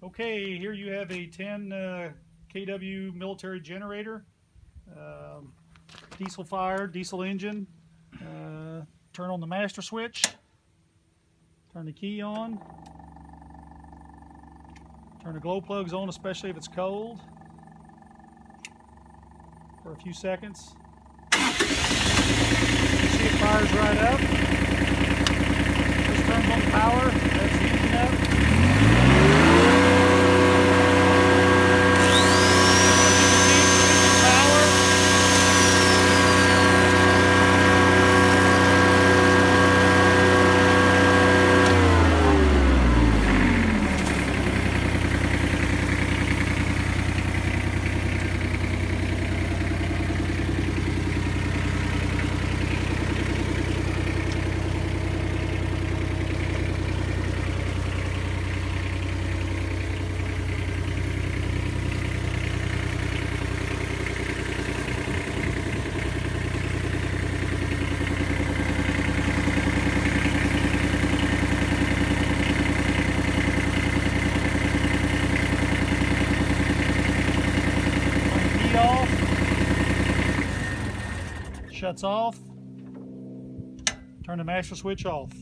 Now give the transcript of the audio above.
Okay, here you have a 10 kW military generator, diesel fired, diesel engine. Turn on the master switch, turn the key on, turn the glow plugs on, especially if it's cold, for a few seconds. You see it fires right up. This turns on the power, that's the engine up. Shuts off. Turn the master switch off.